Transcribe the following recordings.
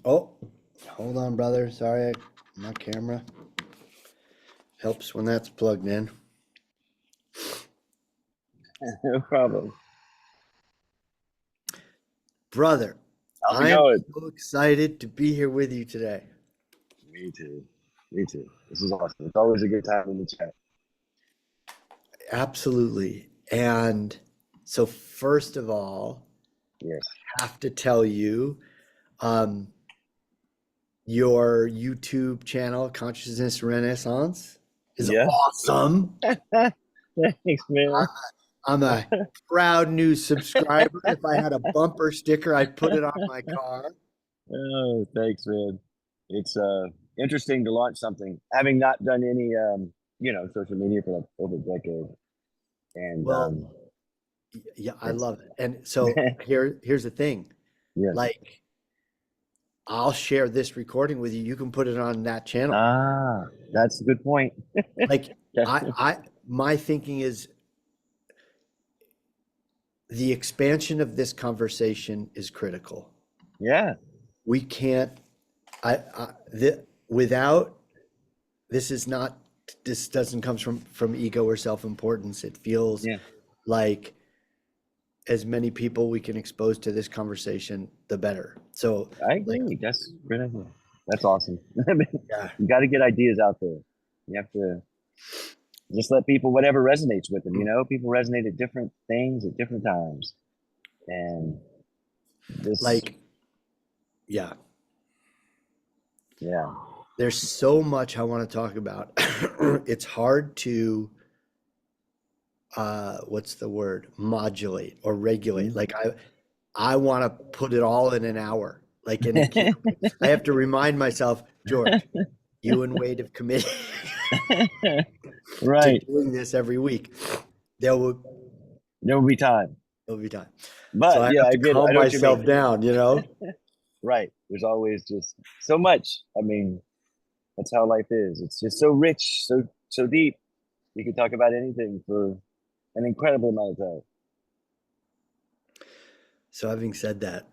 Oh, hold on, brother. Sorry, my camera helps when that's plugged in. No problem. Brother, How's it I am going? so excited to be here with you today. Me too. Me too. This is awesome. It's always a good time in the chat. Absolutely. And so, first of all, Yes. I have to tell you, um, your YouTube channel, Consciousness Renaissance, is Yeah. awesome. Thanks, man. I'm a proud new subscriber. If I had a bumper sticker, I'd put it on my car. Oh, thanks, man. It's interesting to launch something, having not done any social media for like over a decade. And Well, yeah, I it's love it. And so here's the thing. yes. Like, I'll share this recording with you. You can put it on that channel. Ah, that's a good point. Like, Yeah. my thinking is the expansion of this conversation is critical. Yeah. We can't, without, this is not, this doesn't come from ego or self-importance. It feels Yeah. like as many people we can expose to this conversation, the better. So, I like, agree. That's awesome. yeah, You got to get ideas out there. You have to just let people whatever resonates with them. People resonate at different things at different times, and this, like, yeah, yeah, there's so much I want to talk about. It's hard to, what's the word? Modulate or regulate. mhm. Like, I want to put it all in an hour. Like, and it can't. I have to remind myself, George, you and Wade have committed to Right. doing this every week. There will There will be time, there'll be time. So but I yeah, have to I calm know what you mean. myself down, you know? Right. There's always just so much. I mean, that's how life is. It's just so rich, so deep. You can talk about anything for an incredible amount of time. So having said that,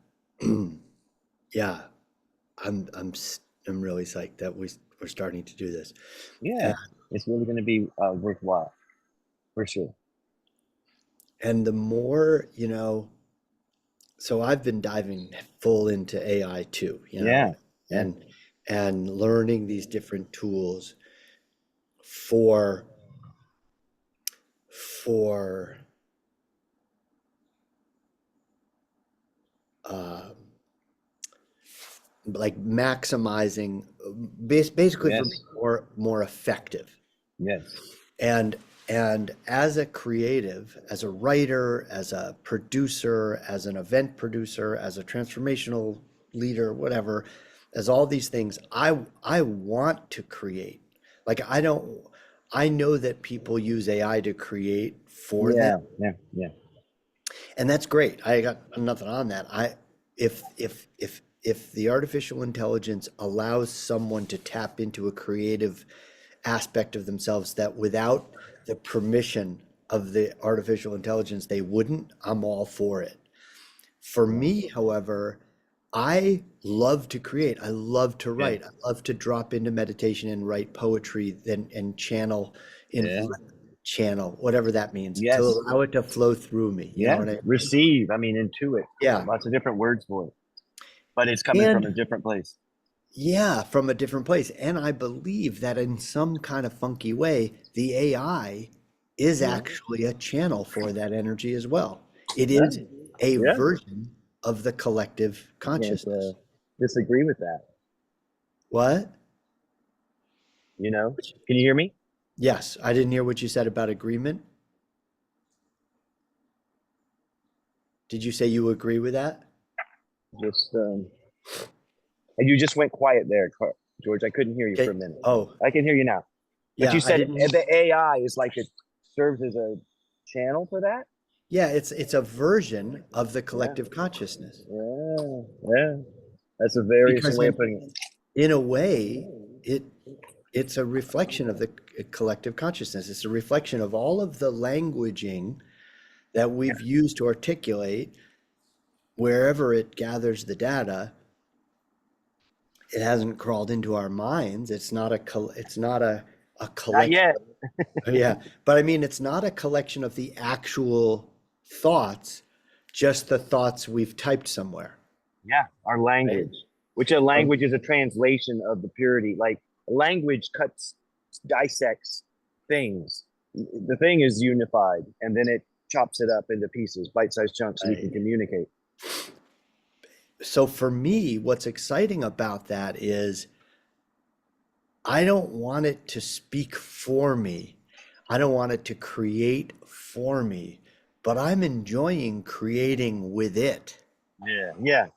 yeah, I'm really psyched that we're starting to do this. Yeah, And, it's really going to be worthwhile for sure. and the more, so I've been diving full into AI too, Yeah, yeah, and learning these different tools for for uh, like maximizing, basically for being yes, more effective. yes, And as a creative, as a writer, as a producer, as an event producer, as a transformational leader, whatever, as all these things, I want to create. Like, I know that people use AI to create for them, yeah, yeah, yeah, and that's great. I got nothing on that. If the artificial intelligence allows someone to tap into a creative aspect of themselves that without the permission of the artificial intelligence they wouldn't, I'm all for it. For yeah, me, however, I love to create. I love to yeah, write. I love to drop into meditation and write poetry, then and channel in yeah, channel, whatever that means, to yes, allow it to flow through me. You know yeah. what I mean? Receive, I mean, intuit. Yeah. Lots of different words for it, but it's coming from a And different place. yeah, from a different place. And I believe that in some kind of funky way, the AI is Yeah, actually a channel for that energy as well. It yeah, is a yeah. version of the collective Can't consciousness. disagree with that. What? Can you hear me? Yes, I didn't hear what you said about agreement. Did you say you agree with that? Just and you just went quiet there, George. I couldn't hear you for Okay. a minute. Oh, I can hear you now. But yeah, you I said didn't. the AI is like it serves as a channel for that? Yeah, it's a version of the Yeah. collective consciousness Yeah. Yeah. That's a very some because way of putting in a way, it it's a reflection of the collective consciousness. It's a reflection of all of the languaging that we've used to articulate wherever it gathers the data it hasn't crawled into our minds. It's not a Not collection. yet. Yeah, but I mean, it's not a collection of the actual thoughts, just the thoughts we've typed somewhere, Yeah, our right? language, which a Um, language is a translation of the purity. Like language cuts, dissects things. The thing is unified, and then it chops it up into pieces, bite-sized chunks, so we can right. communicate. So for me, what's exciting about that is I don't want it to speak for me. I don't want it to create for me, but I'm enjoying creating with it, Yeah, yeah, you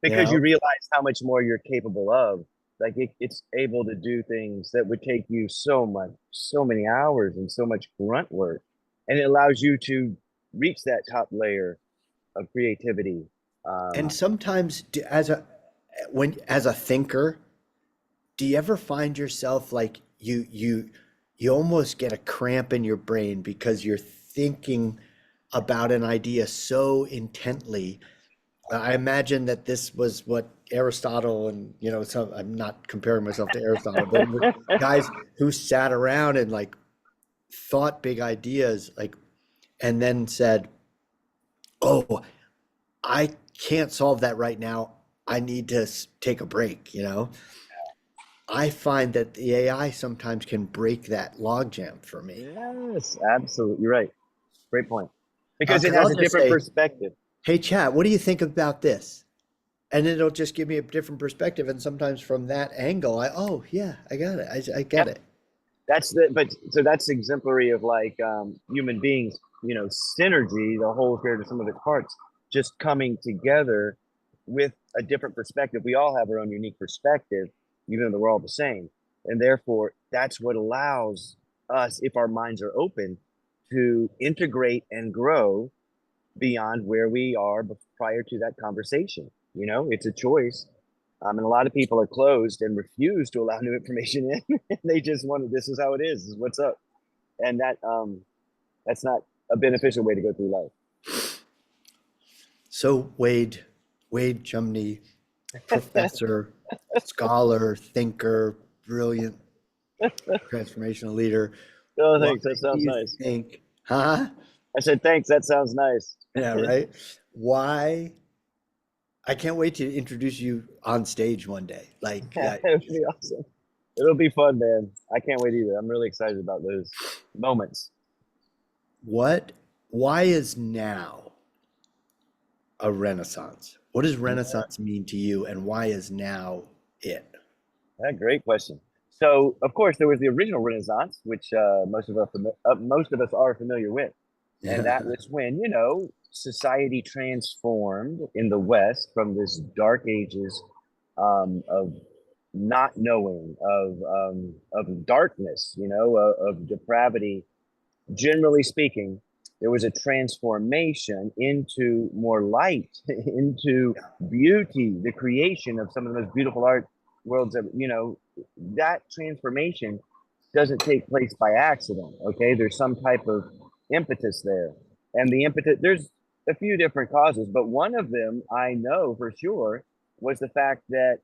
because you know? realize how much more you're capable of. Like it's able to do things that would take you so much, so many hours and so much grunt work, and it allows you to reach that top layer of creativity. And Um, sometimes as a thinker, do you ever find yourself like you almost get a cramp in your brain because you're thinking about an idea so intently. I imagine that this was what Aristotle and, some, I'm not comparing myself to Aristotle, but guys who sat around and like thought big ideas, like, and then said, "Oh, I can't solve that right now. I need to take a break," you know? I find that the AI sometimes can break that logjam for me. yes, absolutely. You're right. Great point. Because it Because has I'll a just different say, perspective. "Hey, chat, what do you think about this?" And it'll just give me a different perspective. And sometimes from that angle, oh, yeah, I got it. I get Yep. it. But so that's exemplary of like human beings, synergy, the whole here to some of its parts, just coming together with a different perspective. We all have our own unique perspective, even though we're all the same. And therefore, that's what allows us, if our minds are open, to integrate and grow beyond where we are prior to that conversation. It's a choice. And a lot of people are closed and refuse to allow new information in. They just want to, this is how it is, this is what's up. And that's not a beneficial way to go through life. So, Wade Chumney, professor, scholar, thinker, brilliant transformational leader. Oh, Why thanks. That do sounds you nice. think, huh? I said, thanks. That sounds nice. Yeah, right. Why? I can't wait to introduce you on stage one day. Like, It would be awesome. It'll be fun, man. I can't wait either. I'm really excited about those moments. what, why is now a renaissance? What does renaissance mean to you, and why is now it? Yeah, great question. So, of course, there was the original Renaissance, which most of us are familiar with, and that was when society transformed in the West from this dark ages of not knowing, of darkness, of depravity. Generally speaking, there was a transformation into more light, into beauty, the creation of some of the most beautiful art worlds of, that transformation doesn't take place by accident. Okay. There's some type of impetus there. And the impetus, there's a few different causes, but one of them I know for sure was the fact that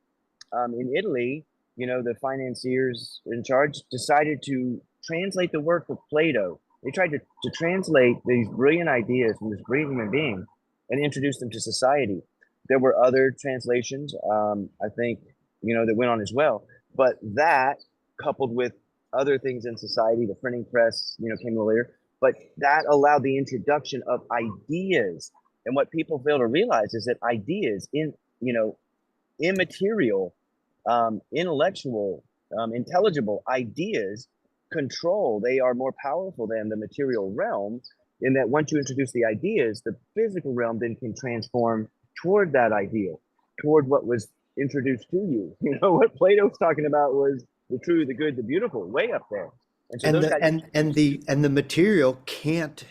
in Italy, the financiers in charge decided to translate the work of Plato. They tried to translate these brilliant ideas from this brilliant human being and introduce them to society. There were other translations, I think, that went on as well. But that, coupled with other things in society, the printing press, came a little later. But that allowed the introduction of ideas. And what people fail to realize is that ideas immaterial, intellectual, intelligible ideas control. They are more powerful than the material realm. In that, once you introduce the ideas, the physical realm then can transform toward that ideal, toward what was introduced to you. What Plato was talking about was the true, the good, the beautiful, way up there. And so and those the got introduced. and the material can't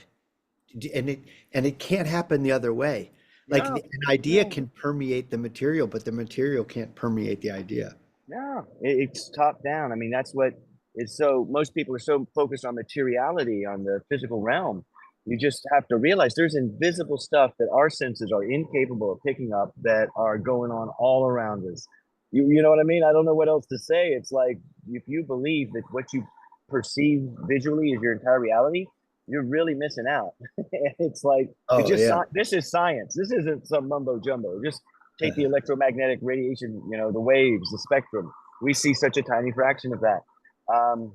and it can't happen the other way. Like No, an idea no, can permeate the material, but the material can't permeate the idea. no, it's top down. I mean, that's what is so, most people are so focused on materiality, on the physical realm. You just have to realize there's invisible stuff that our senses are incapable of picking up that are going on all around us. You know what I mean? I don't know what else to say. It's like if you believe that what you perceive visually is your entire reality, you're really missing out. And it's like it's Oh just yeah. this is science. This isn't some mumbo jumbo. Just take the Uh, electromagnetic radiation, the waves, the spectrum. We see such a tiny fraction of that. Um,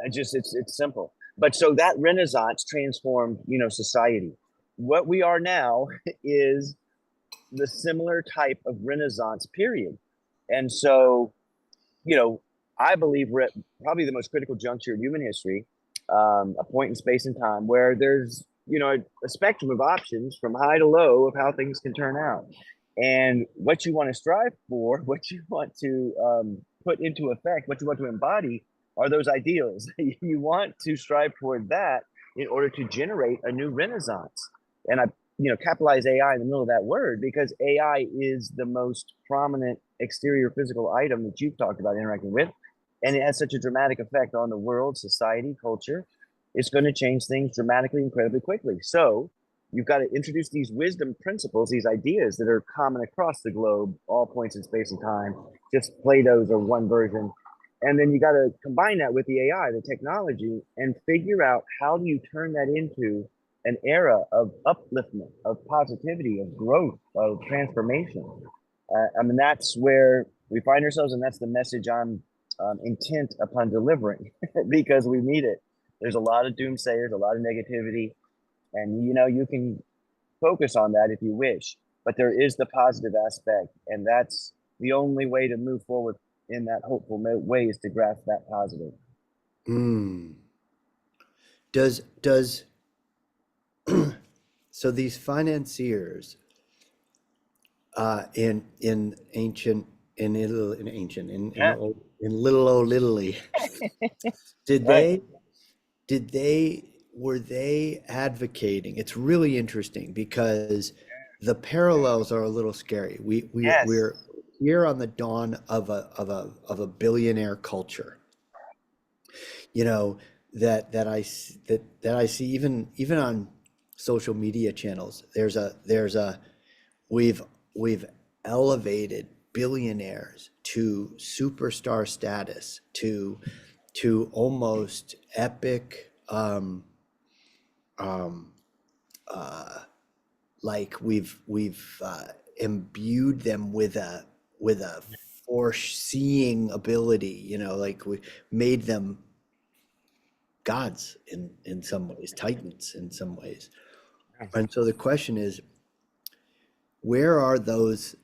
I just it's simple. But so that Renaissance transformed, society. What we are now is the similar type of Renaissance period. And so, you know, I believe we're at probably the most critical juncture in human history, a point in space and time where there's, a spectrum of options from high to low of how things can turn out. And what you want to strive for, what you want to put into effect, what you want to embody are those ideals. You want to strive toward that in order to generate a new renaissance. And I, capitalize AI in the middle of that word because AI is the most prominent exterior physical item that you've talked about interacting with. And it has such a dramatic effect on the world, society, culture. It's going to change things dramatically, incredibly quickly. So you've got to introduce these wisdom principles, these ideas that are common across the globe, all points in space and time. Just Plato's are one version. And then you got to combine that with the AI, the technology, and figure out how do you turn that into an era of upliftment, of positivity, of growth, of transformation. I mean, that's where we find ourselves, and that's the message I'm intent upon delivering because we need it. There's a lot of doomsayers, a lot of negativity, and you can focus on that if you wish, but there is the positive aspect, and that's the only way to move forward in that hopeful way is to grasp that positive. mm. Does so these financiers in ancient in ancient Yeah, in little old Italy, did right. they did they were they advocating? It's really interesting because the parallels are a little scary. Yes. We're here on the dawn of a billionaire culture, you know, that I see even on social media channels. There's a we've we've elevated billionaires to superstar status, to almost epic, um, uh, like we've imbued them with a foreseeing ability, like we made them gods in some ways, titans in some ways. And so the question is, where are those?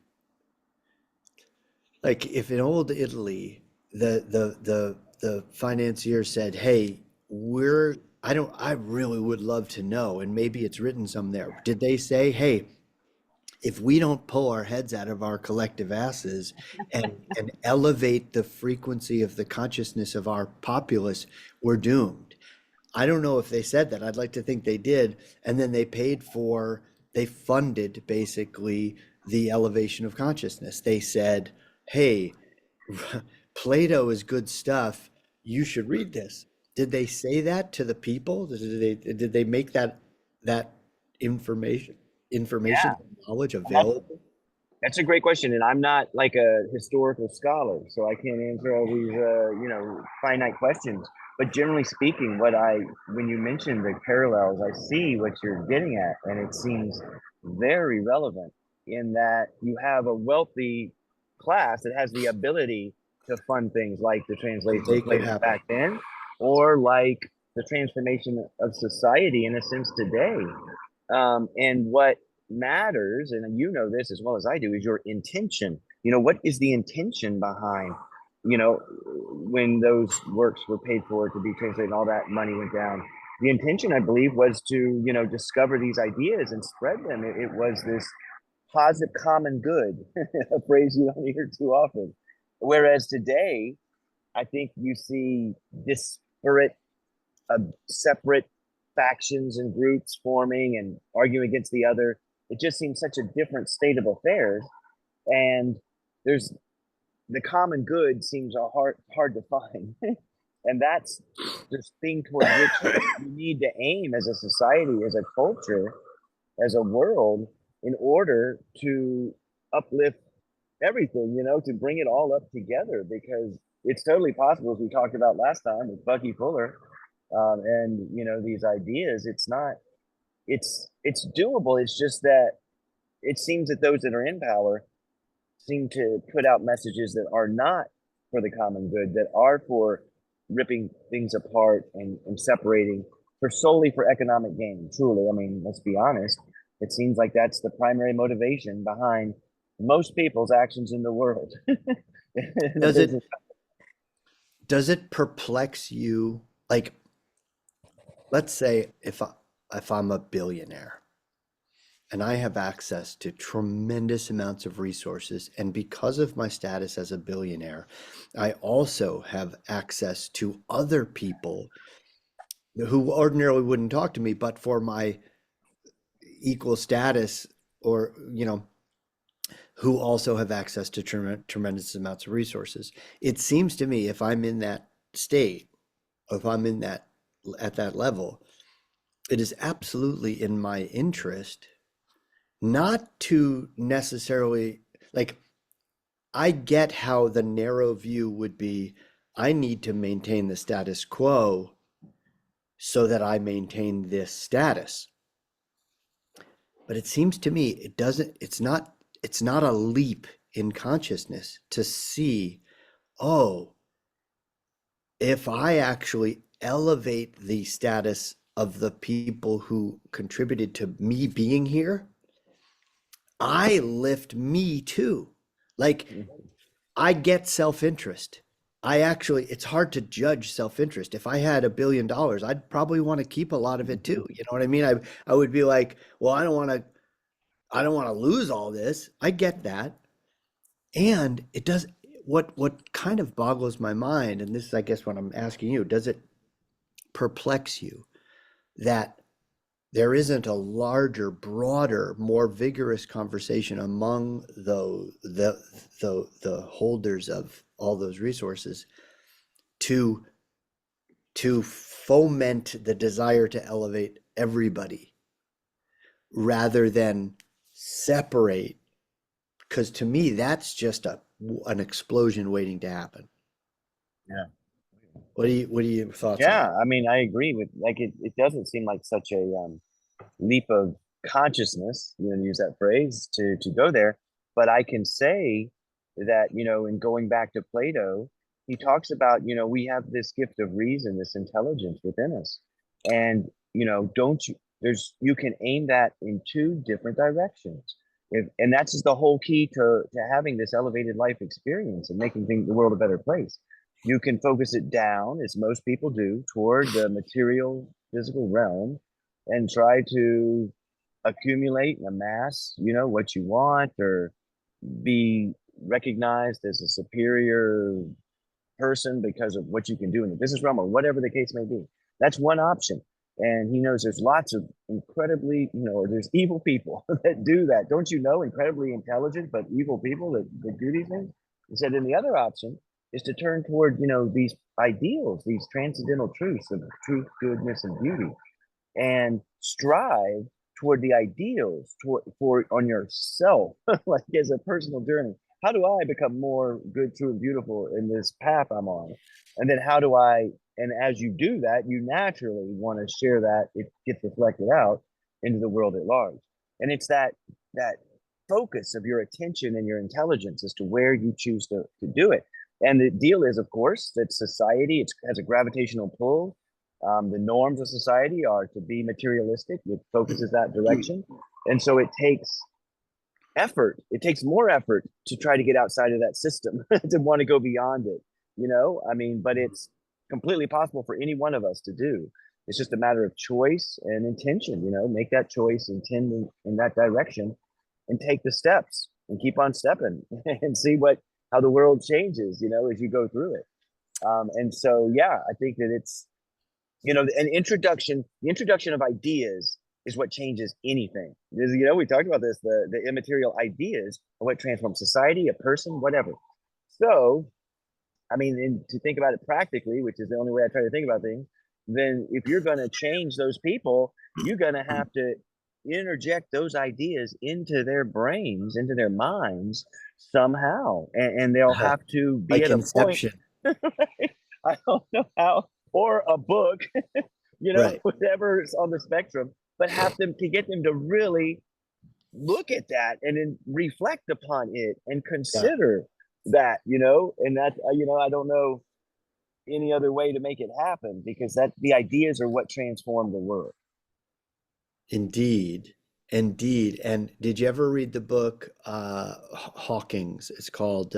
Like if in old Italy, the financier said, "Hey, I really would love to know," and maybe it's written some there. Did they say, "Hey, if we don't pull our heads out of our collective asses and elevate the frequency of the consciousness of our populace, we're doomed"? I don't know if they said that. I'd like to think they did. And then they funded basically the elevation of consciousness. They said, hey, Plato is good stuff. You should read this. Did they say that to the people? Did they make that information Yeah. knowledge And that's available? That's a great question, and I'm not like a historical scholar, so I can't answer all these, finite questions. But generally speaking, when you mention the parallels, I see what you're getting at, and it seems very relevant in that you have a wealthy class that has the ability to fund things like the To translation of make it Plato happen. back then, or like the transformation of society in a sense today. And what matters, and you know this as well as I do, is your intention. What is the intention behind, when those works were paid for to be translated and all that money went down? The intention, I believe, was to, discover these ideas and spread them. It was this positive common good, a phrase you don't hear too often. Whereas today, I think you see disparate separate factions and groups forming and arguing against the other. It just seems such a different state of affairs. And there's the common good seems hard to find. And that's the thing toward which you need to aim as a society, as a culture, as a world, in order to uplift everything, to bring it all up together, because it's totally possible, as we talked about last time with Bucky Fuller, and these ideas. It's not. It's doable. It's just that it seems that those that are in power seem to put out messages that are not for the common good, that are for ripping things apart and separating for solely for economic gain. Truly, I mean, let's be honest. It seems like that's the primary motivation behind most people's actions in the world. In the Does it business. does it perplex you? Like, let's say if I'm a billionaire and I have access to tremendous amounts of resources, and because of my status as a billionaire, I also have access to other people who ordinarily wouldn't talk to me, but for my equal status, or who also have access to tremendous amounts of resources. It seems to me, if I'm in that state, if I'm in that at that level, it is absolutely in my interest not to necessarily, like, I get how the narrow view would be, I need to maintain the status quo so that I maintain this status. But it seems to me it's not a leap in consciousness to see, oh, if I actually elevate the status of the people who contributed to me being here, I lift me too. Like, I get self-interest. It's hard to judge self-interest. If I had $1 billion, I'd probably want to keep a lot of it too. You know what I mean? I would be like, well, I don't want to lose all this. I get that. And it does, what kind of boggles my mind, and this is, I guess, what I'm asking you, does it perplex you that there isn't a larger, broader, more vigorous conversation among the holders of all those resources to foment the desire to elevate everybody rather than separate? Because to me, that's just an explosion waiting to happen. Yeah. What are your thoughts on Yeah, that? I mean, I agree with, like, it doesn't seem like such a leap of consciousness, to use that phrase, to go there. But I can say that, in going back to Plato, he talks about, we have this gift of reason, this intelligence within us. And, don't you, you can aim that in two different directions. And that's just the whole key to having this elevated life experience and making the world a better place. You can focus it down, as most people do, toward the material, physical realm, and try to accumulate and amass, what you want, or be recognized as a superior person because of what you can do in the business realm, or whatever the case may be. That's one option. And he knows there's lots of incredibly, there's evil people that do that. Don't you know, incredibly intelligent, but evil people that do these things? He said, and the other option is to turn toward, these ideals, these transcendental truths of truth, goodness, and beauty, and strive toward the ideals for on yourself, like as a personal journey. How do I become more good, true, and beautiful in this path I'm on? And then how do I, and as you do that, you naturally want to share that, it gets reflected out into the world at large. And it's that focus of your attention and your intelligence as to where you choose to do it. And the deal is, of course, that society has a gravitational pull. The norms of society are to be materialistic. It focuses that direction. And so it takes effort. It takes more effort to try to get outside of that system, to want to go beyond it. I mean, but it's completely possible for any one of us to do. It's just a matter of choice and intention, make that choice, intend in that direction, and take the steps and keep on stepping and see how the world changes, as you go through it. And so, yeah, I think that it's, the introduction of ideas is what changes anything. We talked about this, the immaterial ideas are what transform society, a person, whatever. So, I mean, to think about it practically, which is the only way I try to think about things, then if you're going to change those people, you're going to have to interject those ideas into their brains, into their minds somehow, and they'll have to be Like at a point. Inception. I don't know how, or a book, Right. whatever's on the spectrum, but have them to get them to really look at that and then reflect upon it and Yeah. consider that, and that, I don't know any other way to make it happen, because that the ideas are what transform the world. Indeed. Indeed. And did you ever read the book Hawking's? It's called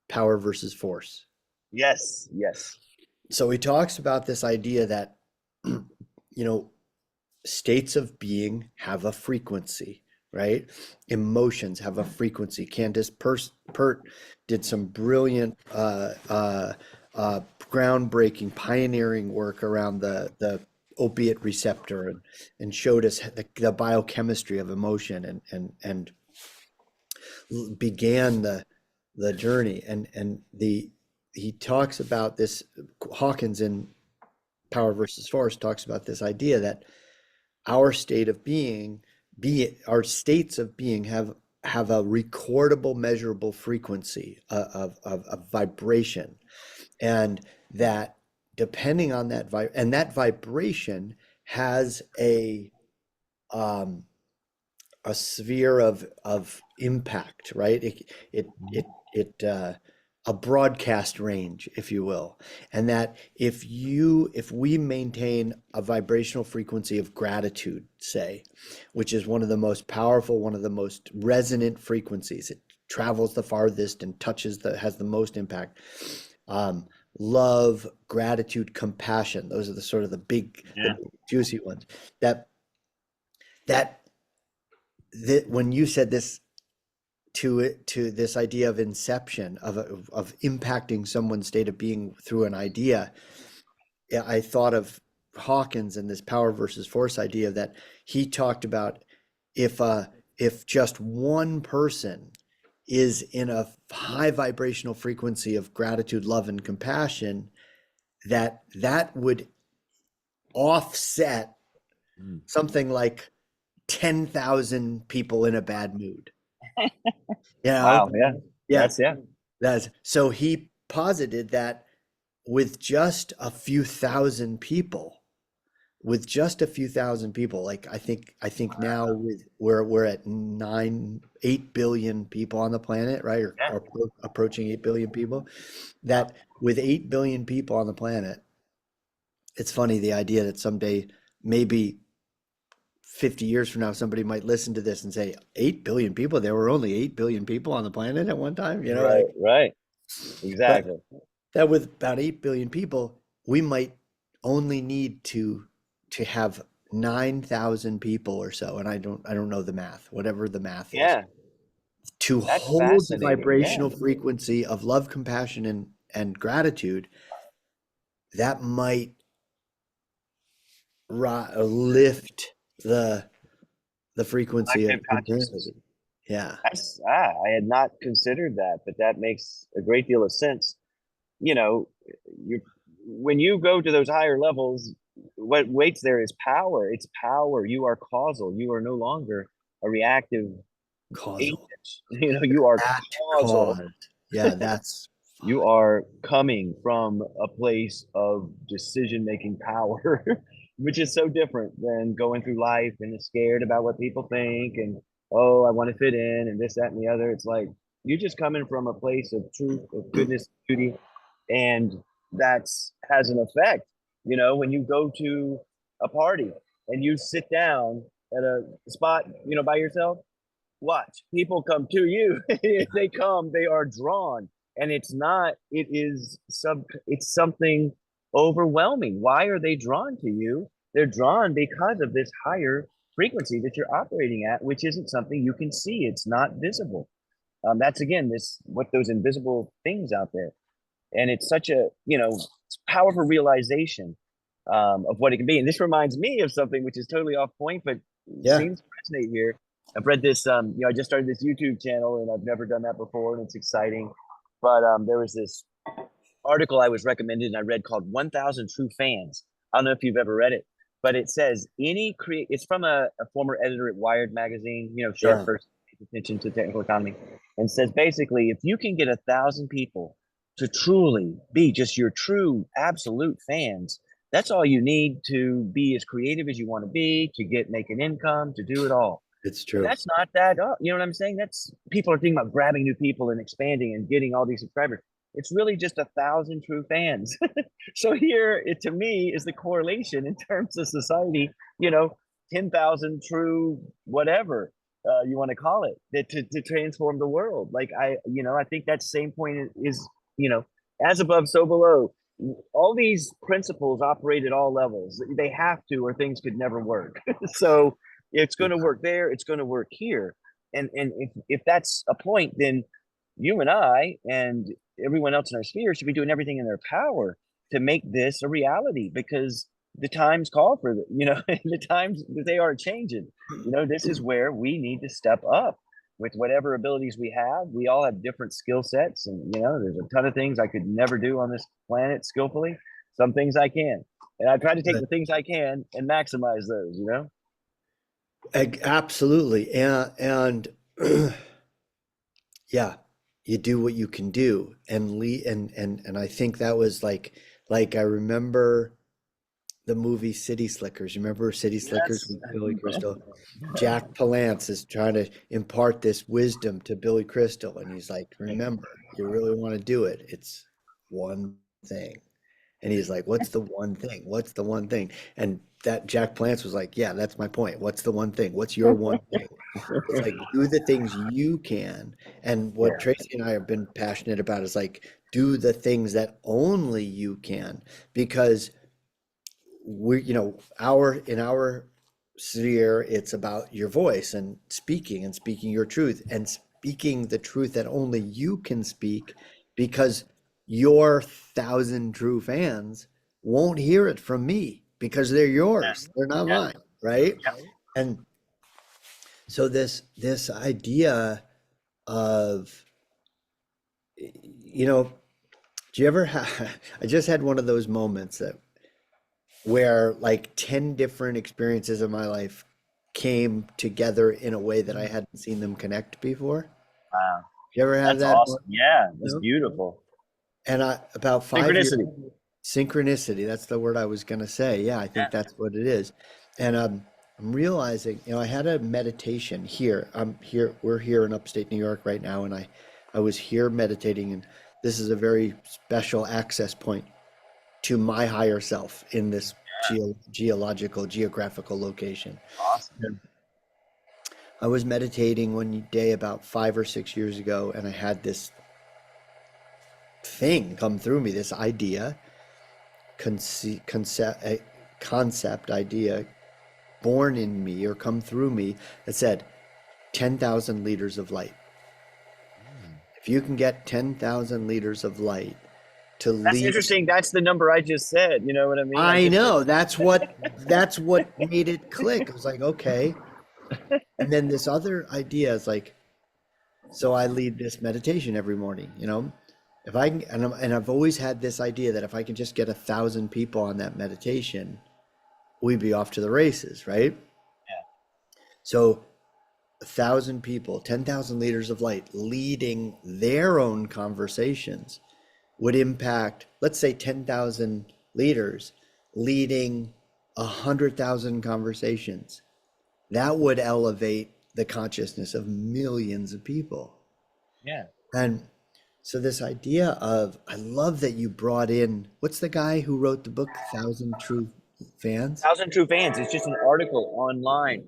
Power versus Force. Yes, yes. So he talks about this idea that, states of being have a frequency, right? Emotions have a frequency. Pert did some brilliant, groundbreaking, pioneering work around the opiate receptor and showed us the biochemistry of emotion and began the journey. And he talks about this. Hawkins in Power versus Force talks about this idea that our state of being, our states of being have a recordable, measurable frequency of vibration, and that depending on that vibration has um, a sphere of impact, right? It a broadcast range, if you will, and that if we maintain a vibrational frequency of gratitude, say, which is one of the most powerful, one of the most resonant frequencies, it travels the farthest and has the most impact. Love, gratitude, compassion; those are the sort of the Yeah. juicy ones. That that that when you said this to this idea of inception of impacting someone's state of being through an idea, I thought of Hawkins and this power versus force idea that he talked about. If just one person is in a high vibrational frequency of gratitude, love, and compassion, that would offset Mm. something like 10,000 people in a bad mood. You know? Wow. Yeah. Yeah. Yeah. That's so he posited that with just a few thousand people, like I think now we're at 8 billion people on the planet, right? Yeah. Or approaching 8 billion people. That with 8 billion people on the planet, it's funny the idea that someday, maybe 50 years from now, somebody might listen to this and say, 8 billion people, there were only 8 billion people on the planet at one time, Right. like, Right. but Exactly. that with about 8 billion people, we might only need to have 9,000 people or so, and I don't know the math, whatever the math is, Yeah. to That's hold the fascinating. Yeah. vibrational frequency of love, compassion, and gratitude. That might lift the frequency of Collective consciousness. humanity. Yeah. I had not considered that, but that makes a great deal of sense. You know, you when you go to those higher levels, what waits there is power. It's power. You are causal. You are no longer a reactive agent. Causal. You are At causal. cause. Yeah, that's You are coming from a place of decision making power, which is so different than going through life and scared about what people think and, oh, I want to fit in and this, that, and the other. It's like you're just coming from a place of truth, of goodness, beauty, and that's has an effect. When you go to a party and you sit down at a spot, by yourself, watch people come to you. If they come, they are drawn, and it's something overwhelming. Why are they drawn to you? They're drawn because of this higher frequency that you're operating at, which isn't something you can see. It's not visible. That's again this what those invisible things out there, and it's such a powerful realization of what it can be. And this reminds me of something which is totally off point, but yeah. seems to resonate here. I've read this. I just started this YouTube channel, and I've never done that before, and it's exciting. But there was this article I was recommended, and I read called "1,000 True Fans." I don't know if you've ever read it, but it says it's from a former editor at Wired magazine, sharp Yeah, person, pays attention to technical economy, and says basically if you can get 1,000 people to truly be just your true absolute fans, that's all you need to be as creative as you want to be, to make an income, to do it all. it's And true. that's not that, you know what I'm saying? That's people are thinking about grabbing new people and expanding and getting all these subscribers. It's really just 1,000 true fans. So here, to me, is the correlation in terms of society. 10,000 true whatever you want to call it, that to transform the world. Like I think that same point is, you know, as above, so below. All these principles operate at all levels. They have to, or things could never work. So it's going to work there. It's going to work here. And if that's a point, then you and I and everyone else in our sphere should be doing everything in their power to make this a reality, because the times call for it. The times they are changing. This is where we need to step up with whatever abilities we have. We all have different skill sets, and there's a ton of things I could never do on this planet skillfully. Some things I can, and I try to take the things I can and maximize those. Absolutely. And yeah, you do what you can do. And I think that was like I remember the movie City Slickers. You remember City Slickers Yes. with Billy Crystal? Jack Palance is trying to impart this wisdom to Billy Crystal, and he's like, "Remember, you really want to do it. It's one thing." And he's like, "What's the one thing? What's the one thing?" And that Jack Palance was like, "Yeah, that's my point. What's the one thing? What's your one thing?" It's like do the things you can. And what Yeah. Tracy and I have been passionate about is like do the things that only you can, because we, in our sphere, it's about your voice and speaking your truth and speaking the truth that only you can speak, because your 1,000 true fans won't hear it from me because they're yours. They're not Yeah. mine, right? Yeah. And so this idea of, do you ever have, I just had one of those moments that where like 10 different experiences of my life came together in a way that I hadn't seen them connect before. Wow. You ever have That's that? awesome. Yeah, that's No? beautiful. And about 5 years, Synchronicity. synchronicity, that's the word I was going to say. Yeah, I think Yeah. that's what it is. And I'm realizing, I had a meditation here. We're here in upstate New York right now, and I was here meditating, and this is a very special access point to my higher self in this geographical location. Awesome. And I was meditating one day about 5 or 6 years ago, and I had this thing come through me, this idea, concept idea born in me or come through me that said 10,000 liters of light. If you can get 10,000 liters of light to That's lead. interesting. That's the number I just said. You know what I mean? I I just said, know that's what made it click. I was like, okay. And then this other idea is like, so I lead this meditation every morning, if I can, and I've always had this idea that if I can just get 1,000 people on that meditation, we'd be off to the races, right? yeah, So 1,000 people, 10,000 liters of light leading their own conversations would impact, let's say 10,000 leaders leading 100,000 conversations. That would elevate the consciousness of millions of people. yeah. And so this idea of, I love that you brought in, what's the guy who wrote the book, Thousand True Fans? 1,000 True Fans. It's just an article online.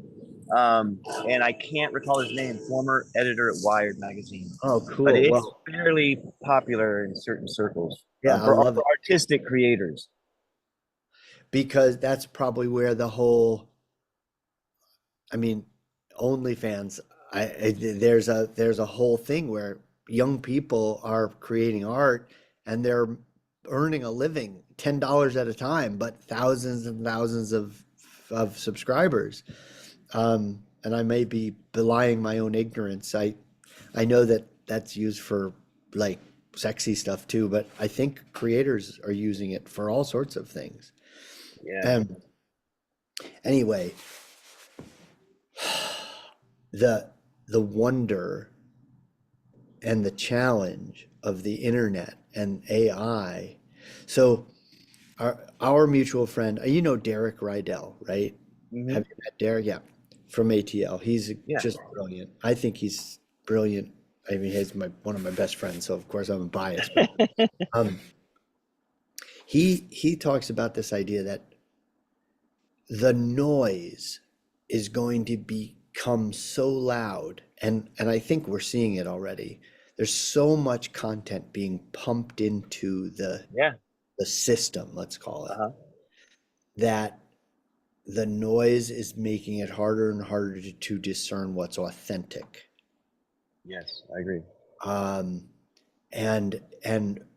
And I can't recall his name, former editor at Wired magazine. Oh, But cool. it's Well, fairly popular in certain circles yeah, I for love it, artistic creators. because that's probably where the whole, I mean, OnlyFans, there's a whole thing where young people are creating art and they're earning a living, $10 at a time, but thousands and thousands of subscribers. And I may be belying my own ignorance. I know that that's used for like sexy stuff too, but I think creators are using it for all sorts of things. Yeah. And Anyway, the the wonder and the challenge of the internet and AI. So our mutual friend, you know Derek Rydell, right? Hmm. Have you met Derek? Yeah, from ATL. He's Yeah. just brilliant. I think he's brilliant. I mean, he's one of my best friends, so of course I'm biased. But um, he talks about this idea that the noise is going to become so loud, and I think we're seeing it already. There's so much content being pumped into Yeah. the system, let's call it, Uh-huh. that the noise is making it harder and harder to discern what's authentic. Yes, I agree. Um, and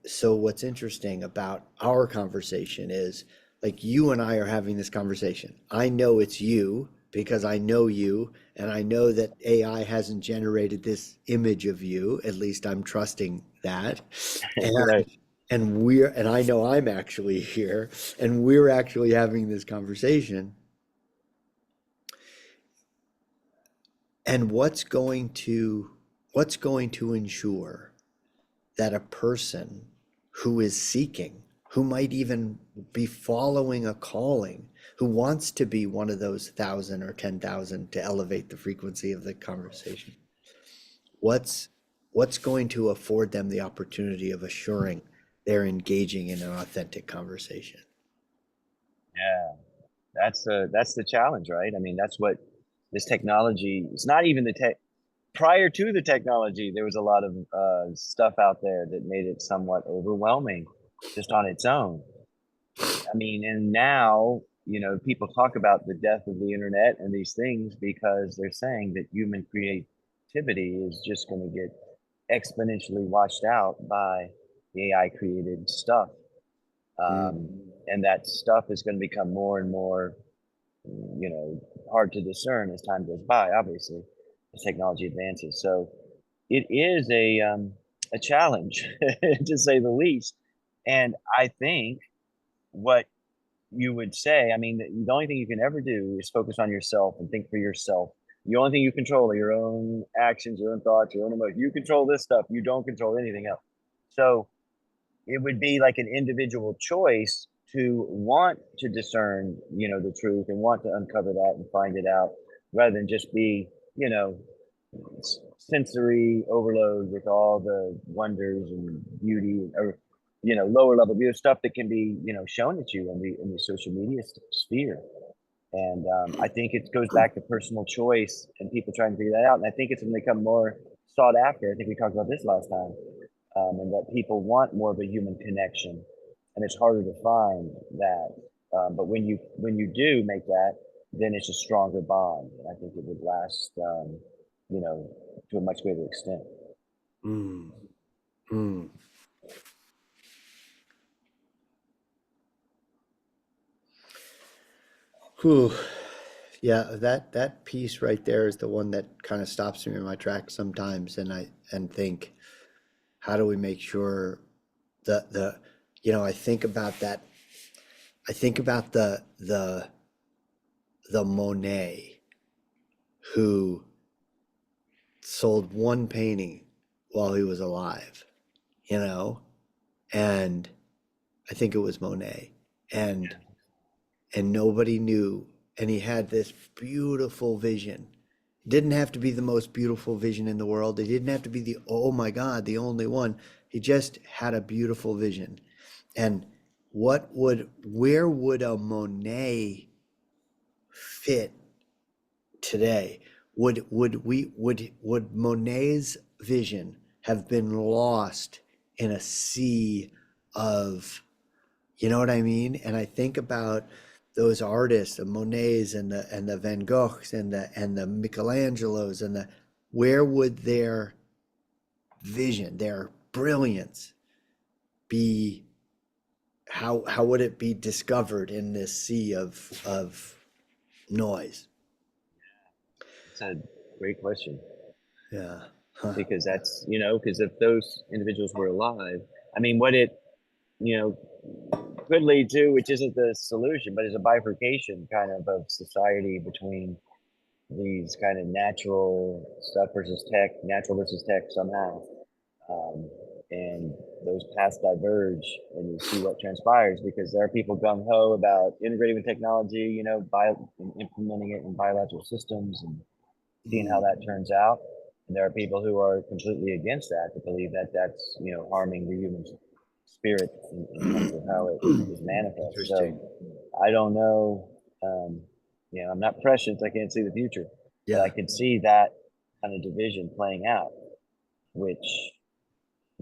so what's interesting about our conversation is like you and I are having this conversation. I know it's you because I know you, and I know that AI hasn't generated this image of you. At least I'm trusting that. And Right. and I know I'm actually here, and we're actually having this conversation. And what's going to ensure that a person who is seeking, who might even be following a calling, who wants to be one of those 1,000 or 10,000 to elevate the frequency of the conversation, what's what's going to afford them the opportunity of assuring they're engaging in an authentic conversation? Yeah. That's the challenge, right? I mean, that's what this technology, it's not even the tech. Prior to the technology, there was a lot of stuff out there that made it somewhat overwhelming just on its own. I mean, and now, people talk about the death of the internet and these things because they're saying that human creativity is just going to get exponentially washed out by the AI created stuff. Mm, And that stuff is going to become more and more, you know, hard to discern as time goes by, obviously, as technology advances. So it is a challenge, to say the least. And I think what you would say, I mean, the only thing you can ever do is focus on yourself and think for yourself. The only thing you control are your own actions, your own thoughts, your own emotions. You control this stuff. You don't control anything else. So it would be like an individual choice to want to discern, the truth and want to uncover that and find it out rather than just be, sensory overload with all the wonders and beauty or lower level beauty stuff that can be shown at you in the social media sphere. And I think it goes back to personal choice and people trying to figure that out. And I think it's going to become more sought after. I think we talked about this last time, and that people want more of a human connection, and it's harder to find that. But when you do make that, then it's a stronger bond. And I think it would last, you know, to a much greater extent. mm, mm. Whew. Yeah, that piece right there is the one that kind of stops me in my tracks sometimes, and think, how do we make sure the I think about that. I think about the Monet who sold one painting while he was alive, you know, and I think it was Monet, and nobody knew, and he had this beautiful vision. Didn't have to be the most beautiful vision in the world. It didn't have to be the, oh my God, the only one. He just had a beautiful vision. And where would a Monet fit today? Would Monet's vision have been lost in a sea of, you know what I mean? And I think about those artists, the Monets and the Van Goghs and the Michelangelos and the, where would their vision, their brilliance be? How would it be discovered in this sea of noise? It's a great question Yeah. Huh. because because if those individuals were alive, I mean, you know, could lead to, which isn't the solution, but is a bifurcation kind of society between these kind of natural stuff versus tech, natural versus tech somehow. Um, and those paths diverge, and you see what transpires because there are people gung ho about integrating with technology, and implementing it in biological systems and seeing how Mm, that turns out. And there are people who are completely against that, to believe that that's harming the human spirit in terms of how it is manifest. So interesting. I don't know. Um, I'm not prescient. I can't see the future, but I Yeah. could see that kind of division playing out, which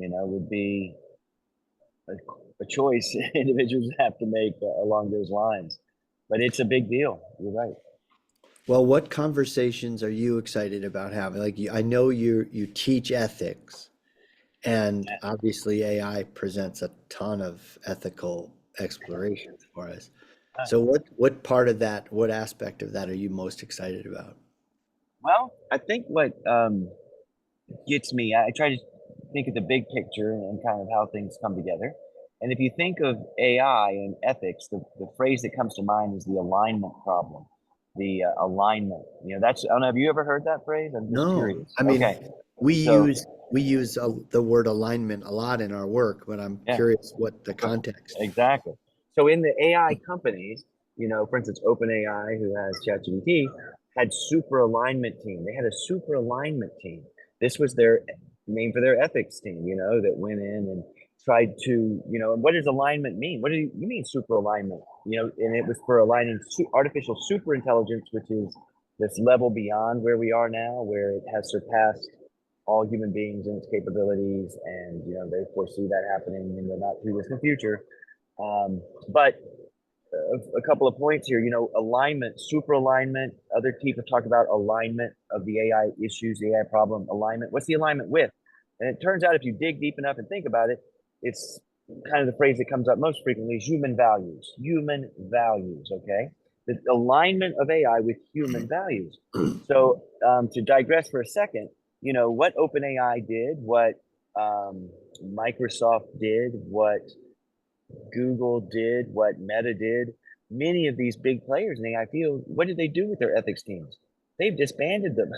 would be a choice individuals have to make along those lines. But it's a big deal. You're right. Well, what conversations are you excited about having? Like, I know you teach ethics, and obviously AI presents a ton of ethical explorations for us. Uh, So what part of that, what aspect of that are you most excited about? Well, I think what gets me, I try to think of the big picture and kind of how things come together. And if you think of AI and ethics, the phrase that comes to mind is the alignment problem. The alignment. That's, I don't know, have you ever heard that phrase? I'm just No, curious. I Okay. mean, we So, use we use the word alignment a lot in our work, but I'm yeah. curious what the context. Exactly. So in the AI companies, for instance, OpenAI, who has ChatGPT, had super alignment team. They had a super alignment team. This was their name for their ethics team, that went in and tried to, and what does alignment mean? What do you mean super alignment? And it was for aligning artificial super intelligence, which is this level beyond where we are now, where it has surpassed all human beings and its capabilities, and they foresee that happening in the not too distant future. But a couple of points here, alignment, super alignment. Other people talk about alignment of the AI issues, the AI problem, alignment. What's the alignment with? And it turns out, if you dig deep enough and think about it, it's kind of the phrase that comes up most frequently is human values. Human values, okay? The alignment of AI with human values. So to digress for a second, what OpenAI did, what Microsoft did, what Google did, what Meta did, many of these big players in the AI field, what did they do with their ethics teams? They've disbanded them.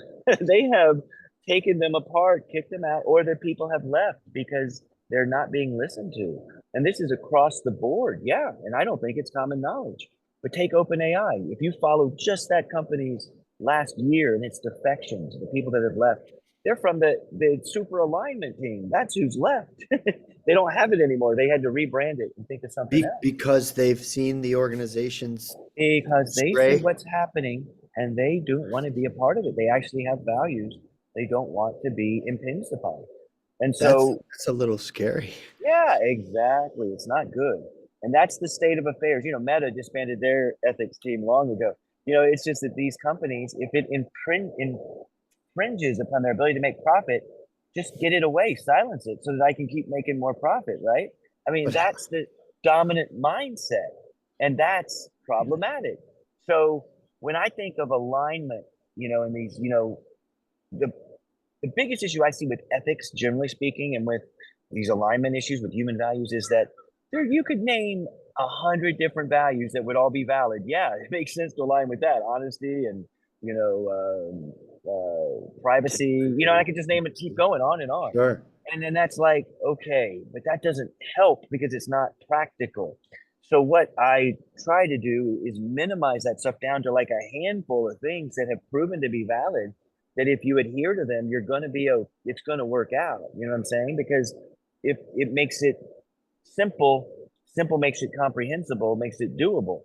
They have taken them apart, kicked them out, or their people have left because they're not being listened to. And this is across the board. Yeah. And I don't think it's common knowledge. But take OpenAI. If you follow just that company's last year and its defections, the people that have left, they're from the super alignment team. That's who's left. They don't have it anymore. They had to rebrand it and think of something else Because they've seen the organizations because they see stray. what's happening and they don't want to be a part of it. They actually have values they don't want to be impinged upon. And That's so, that's a little scary. yeah, exactly. It's not good. And that's the state of affairs. Meta disbanded their ethics team long ago. It's just that these companies, if it infringes upon their ability to make profit, just get it away, silence it so that I can keep making more profit, right? I mean, But that's the dominant mindset, and that's problematic. So when I think of alignment, in these, the the biggest issue I see with ethics, generally speaking, and with these alignment issues with human values is that you could name 100 different values that would all be valid. Yeah, it makes sense to align with that. Honesty and, privacy. I could just name it, keep going on and on. sure. And then that's like, okay, but that doesn't help because it's not practical. So what I try to do is minimize that stuff down to like a handful of things that have proven to be valid, that if you adhere to them, it's going to work out. You know what I'm saying? Because if it makes it simple, simple makes it comprehensible, makes it doable.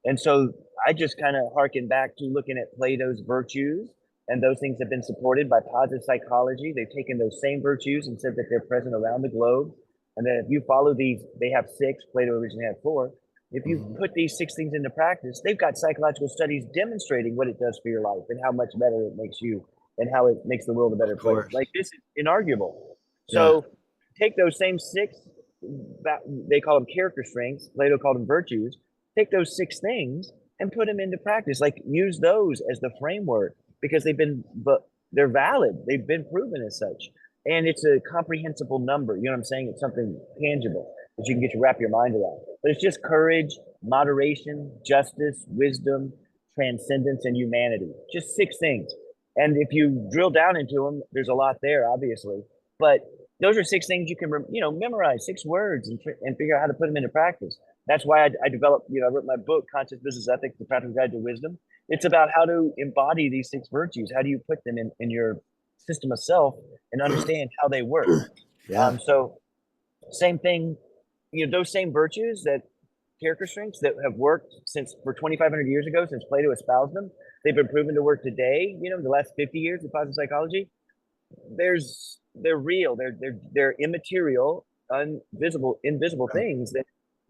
And so I just kind of harken back to looking at Plato's virtues, and those things have been supported by positive psychology. They've taken those same virtues and said that they're present around the globe. And that if you follow these, they have six, Plato originally had four. If you Mhm. put these six things into practice, they've got psychological studies demonstrating what it does for your life and how much better it makes you and how it makes the world a better Of place. course. Like, this is inarguable. Yeah. So take those same six, they call them character strengths, Plato called them virtues. Take those six things and put them into practice. Like, use those as the framework because they're valid. They've been proven as such. And it's a comprehensible number. You know what I'm saying? It's something tangible. that you can get to wrap your mind around. But it's just courage, moderation, justice, wisdom, transcendence, and humanity. Just 6 things. And if you drill down into them, there's a lot there, obviously. But those are 6 things you can, memorize 6 words and figure out how to put them into practice. That's why I developed, I wrote my book, Conscious Business Ethics, The Practical Guide to Wisdom. It's about how to embody these 6 virtues. How do you put them in your system of self and understand how they work? Yeah. So same thing, those same virtues, that character strengths that have worked since for 2,500 years ago, since Plato espoused them, they've been proven to work today. The last 50 years of positive psychology. They're real. They're immaterial, invisible things that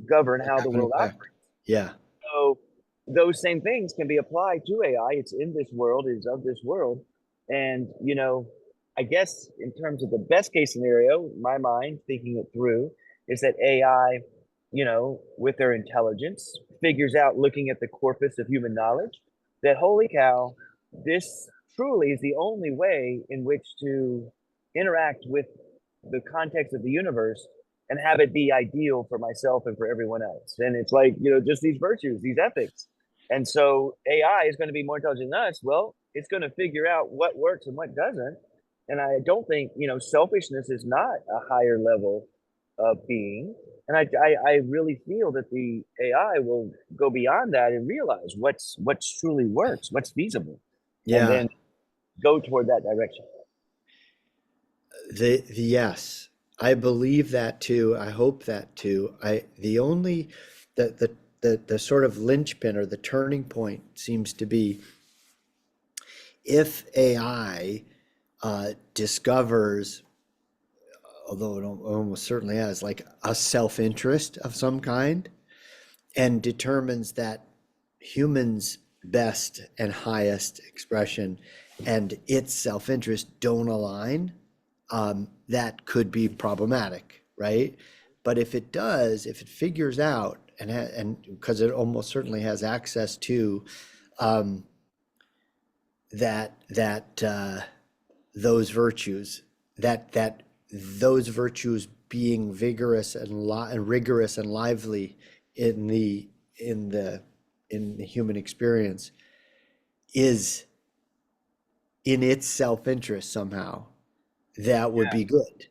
govern how the world operates. Yeah. So those same things can be applied to AI. It's in this world, it is of this world. And, I guess in terms of the best case scenario, my mind thinking it through is that AI, with their intelligence, figures out, looking at the corpus of human knowledge, that holy cow, this truly is the only way in which to interact with the context of the universe and have it be ideal for myself and for everyone else. And it's like, just these virtues, these ethics. And so AI is going to be more intelligent than us. Well, it's going to figure out what works and what doesn't. And I don't think, selfishness is not a higher level of being. And I really feel that the AI will go beyond that and realize what's truly works, what's feasible, and then go toward that direction. Yes, I believe that too. I hope that too. The sort of linchpin or the turning point seems to be if AI discovers, although it almost certainly has, like a self-interest of some kind, and determines that humans' best and highest expression and its self-interest don't align, that could be problematic, right? But if it does, if it figures out and because it almost certainly has access to that those virtues, those virtues being vigorous and rigorous and lively in the human experience, is in its self-interest somehow, that would be good.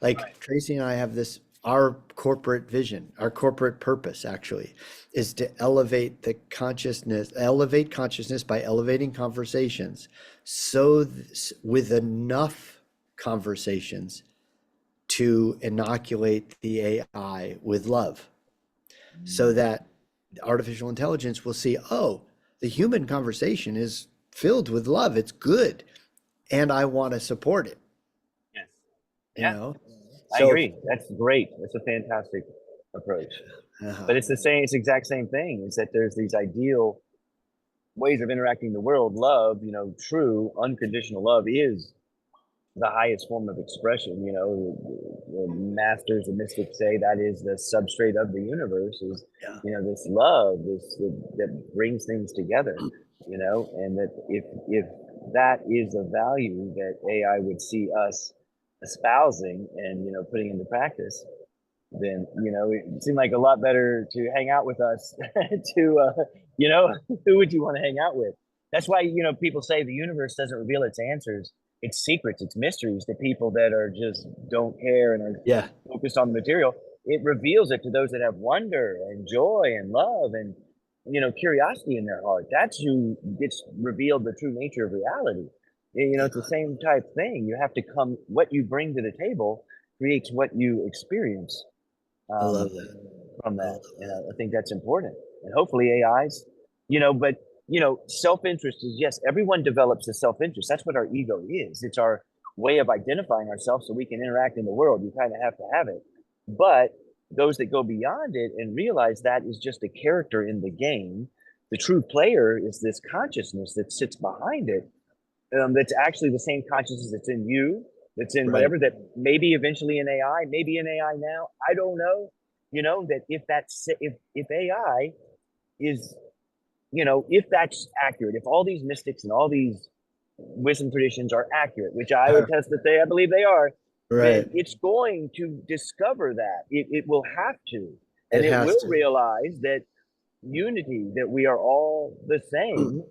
Like Tracy and I have this, our corporate vision, our corporate purpose actually is to elevate consciousness by elevating conversations. So with enough conversations to inoculate the AI with love, so that artificial intelligence will see, oh, the human conversation is filled with love. It's good. And I want to support it. Yes. You know? I agree. That's great. That's a fantastic approach. But it's the exact same thing, is that there's these ideal ways of interacting in the world. Love, true unconditional love is the highest form of expression. The masters and mystics say that is the substrate of the universe, is this love, that brings things together, and that if that is a value that AI would see us espousing and putting into practice, then it seemed like a lot better to hang out with us. To who would you want to hang out with? That's why people say the universe doesn't reveal its answers, its secrets, its mysteries to people that are just don't care and are focused on the material. It reveals it to those that have wonder and joy and love and curiosity in their heart. That's who gets revealed the true nature of reality. It's the same type thing. You have to what you bring to the table creates what you experience. I love that. From that. I think that's important. And hopefully AIs, but self-interest is, yes, everyone develops a self-interest. That's what our ego is. It's our way of identifying ourselves so we can interact in the world. You kind of have to have it. But those that go beyond it and realize that is just a character in the game, the true player is this consciousness that sits behind it. That's actually the same consciousness that's in you, that's in whatever, that maybe eventually in AI, maybe in AI now, I don't know, that if AI is, if that's accurate, if all these mystics and all these wisdom traditions are accurate, which I attest that I believe they are, Right. then it's going to discover that. It will have to. And It it has will to. realize that unity, that we are all the same,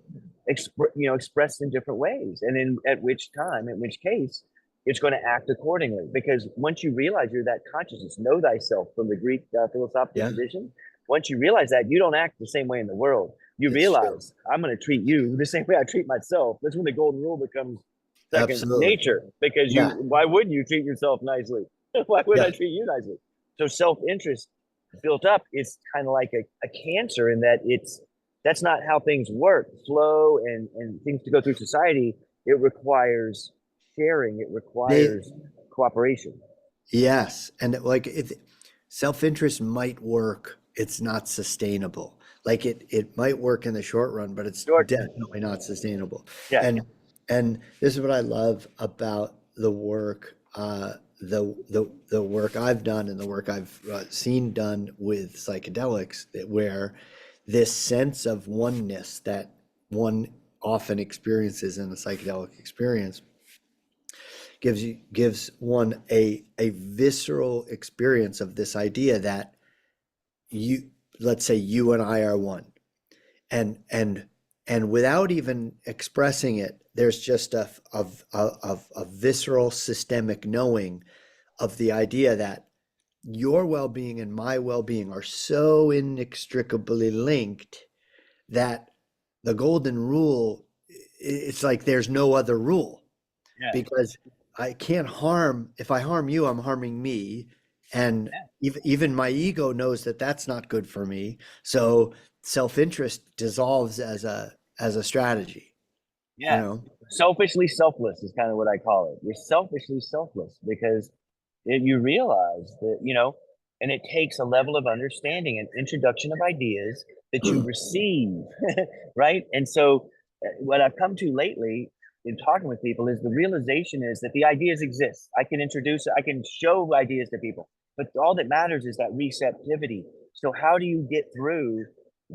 expressed in different ways. And in at which case, it's going to act accordingly. Because once you realize you're that consciousness, know thyself from the Greek philosophical Yeah, tradition, once you realize that, you don't act the same way in the world. You it's true. realize I'm going to treat you the same way I treat myself. That's when the golden rule becomes second Absolutely. nature. Because Yeah. why wouldn't you treat yourself nicely? Why wouldn't I Yeah. treat you nicely? So self-interest built up is kind of like a cancer in that that's not how things work. Flow and things to go through society, it requires sharing, it They, requires cooperation. yes. And like self-interest might work. It's not sustainable. Like it might work in the short run, but it's Short, definitely not sustainable. yeah, And and this is what I love about the work, the work I've done and the work I've seen done with psychedelics, where this sense of oneness that one often experiences in a psychedelic experience gives one a visceral experience of this idea that you, let's say you and I are one, and without even expressing it, there's just a visceral systemic knowing of the idea that your well-being and my well-being are so inextricably linked that the golden rule, it's like there's no other rule, yeah, because I can't harm, if I harm you, I'm harming me. And yeah, even my ego knows that that's not good for me. So self-interest dissolves as a strategy, you yeah. know? Selfishly selfless is kind of what I call it. You're selfishly selfless because you realize that, and it takes a level of understanding and introduction of ideas that you receive, right? And so, what I've come to lately in talking with people is the realization is that the ideas exist. I can introduce, I can show ideas to people, but all that matters is that receptivity. So, how do you get through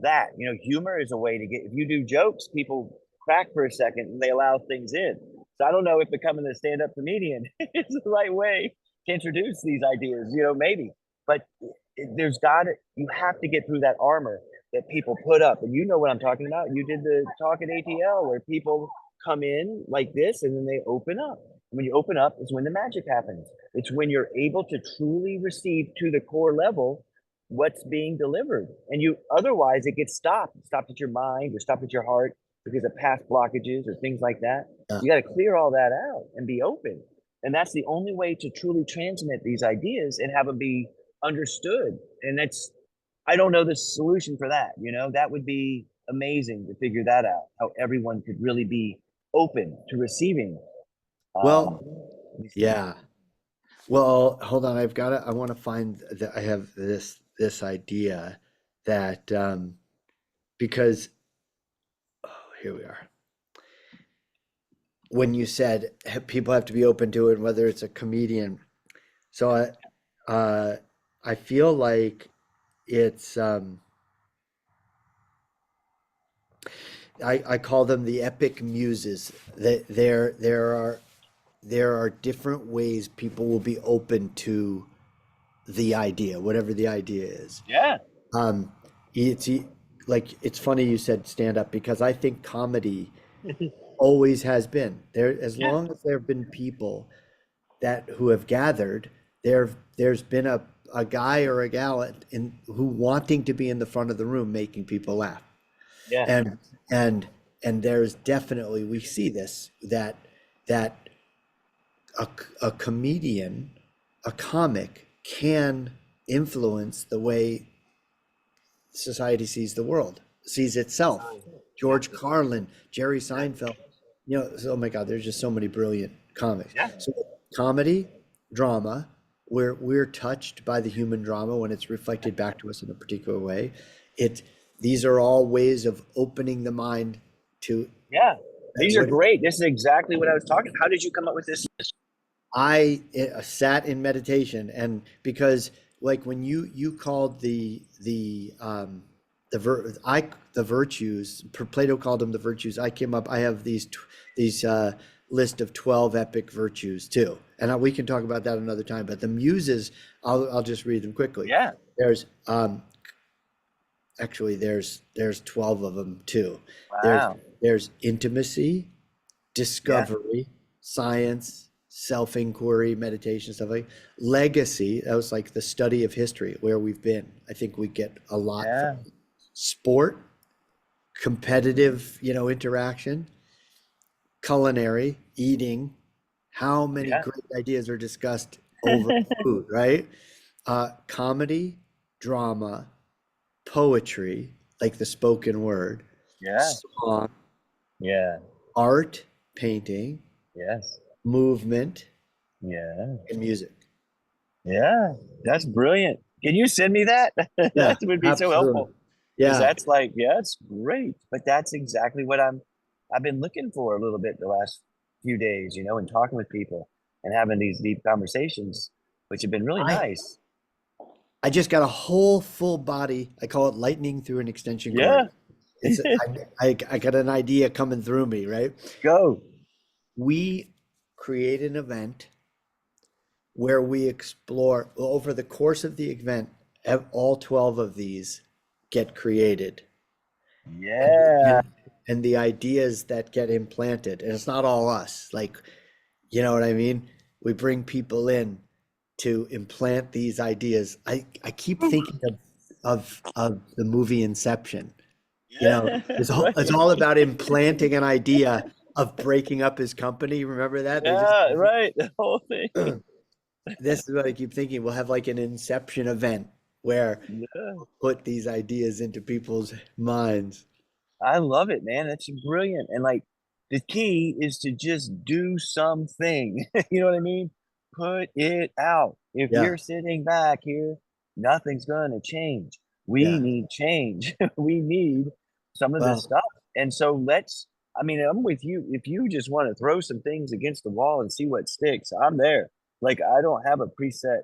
that? Humor is a way to get, if you do jokes, people crack for a second and they allow things in. So, I don't know if becoming a stand up comedian is the right way to introduce these ideas, maybe. But you have to get through that armor that people put up. And you know what I'm talking about. You did the talk at ATL where people come in like this and then they open up. When you open up, it's when the magic happens. It's when you're able to truly receive to the core level what's being delivered. And otherwise it gets stopped at your mind or stopped at your heart because of past blockages or things like that. Yeah. You got to clear all that out and be open. And that's the only way to truly transmit these ideas and have them be understood. And I don't know the solution for that. That would be amazing to figure that out, how everyone could really be open to receiving. Um, Well, yeah. Well, hold on. I want to find that I have this idea that, because, oh, here we are. When you said people have to be open to it, whether it's a comedian. So I feel like it's, I call them the epic muses. That there are different ways people will be open to the idea, whatever the idea is. yeah, Um, it's like it's funny you said stand up, because I think comedy always has been there. As yeah, long as there have been people that who have gathered, there's been a guy or a gal who wanting to be in the front of the room making people laugh. yeah. And and there's definitely, we see this, that a, a comedian, a comic can influence the way society sees the world, sees itself. Yeah, George Carlin, Jerry Seinfeld, oh my God, there's just so many brilliant comics. yeah. So comedy, drama, we're touched by the human drama when it's reflected back to us in a particular way. It These are all ways of opening the mind to Yeah. These are what great. This is exactly what I was talking. How did you come up with this? sat in meditation. And because like when you called the virtues, Plato called them the virtues. I came up, I have these list of 12 epic virtues too. And we can talk about that another time, but the muses, I'll just read them quickly. Yeah. There's actually there's 12 of them too. There's Wow. there's intimacy, Yeah. discovery, science, self-inquiry, meditation, stuff like legacy. That was like the study of history, where we've been. I think we get a lot from Yeah. sport, competitive, interaction, culinary, eating. How many Yeah. great ideas are discussed over food, right? Comedy, drama, poetry, like the spoken word, Yeah. song, Yeah. art, painting, Yes. movement, Yeah. and music. Yeah. That's brilliant. Can you send me that? Yeah, That would be so absolutely. helpful. Because Yeah. that's like, yeah, it's great. But that's exactly what I've been looking for a little bit the last few days, and talking with people and having these deep conversations, which have been really I nice. I just got a whole full body. I call it lightning through an extension cord. Yeah. I got an idea coming through me, right? Go. We create an event where we explore over the course of the event, all 12 of these get created. and Yeah. and and the ideas that get implanted, and it's not all us, like, you know what I mean, we bring people in to implant these ideas. I keep thinking of the movie Inception. Yeah. It's Right. all about implanting an idea of breaking up his company. Remember that they just Yeah. Right. The whole thing. this is what I keep thinking. We'll have like an Inception event where Yeah. we'll put these ideas into people's minds. I love it, man. That's brilliant. And like the key is to just do something. You know what I mean? Put it out. If Yeah, you're sitting back here, nothing's going to change. We yeah. need change. We need some of this Well, stuff. And so I mean, I'm with you. If you just want to throw some things against the wall and see what sticks, I'm there. Like, I don't have a preset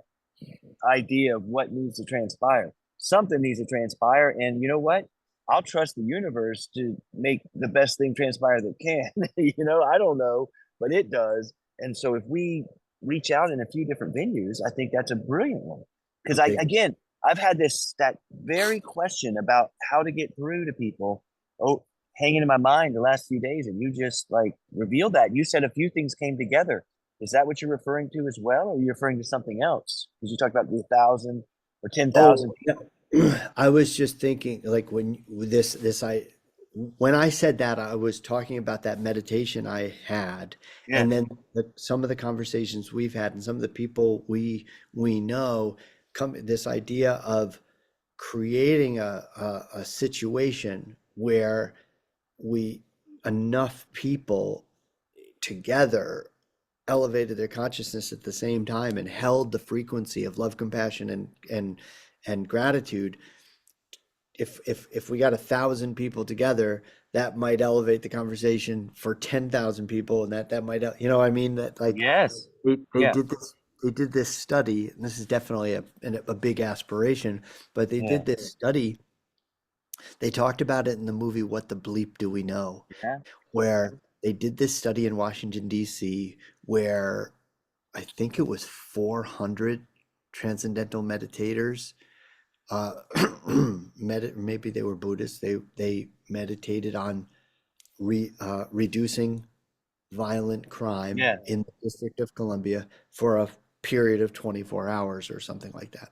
idea of what needs to transpire. Something needs to transpire. And you know what? I'll trust the universe to make the best thing transpire that can. I don't know, but it does. And so if we reach out in a few different venues, I think that's a brilliant one. Because okay. again, I've had that very question about how to get through to people. Oh, hanging in my mind the last few days, and you just like revealed that. You said a few things came together. Is that what you're referring to as well, or are you referring to something else? Because you talked about the 1,000 or 10,000 Oh, people. I was just thinking, like, when I said that, I was talking about that meditation I had, Yeah, and then some of the conversations we've had, and some of the people we know, come this idea of creating a situation where we enough people together elevated their consciousness at the same time and held the frequency of love, compassion, and gratitude. If we got 1,000 people together, that might elevate the conversation for 10,000 people, and that might, I mean, that, like, yes, they yeah, did this. They did this study, and this is definitely a big aspiration, but they yeah, did this study. They talked about it in the movie What the Bleep Do We Know, yeah, where they did this study in Washington, D.C., where I think it was 400 transcendental meditators. Uh, maybe they were Buddhists. They meditated on reducing violent crime yeah, in the District of Columbia for a period of 24 hours or something like that.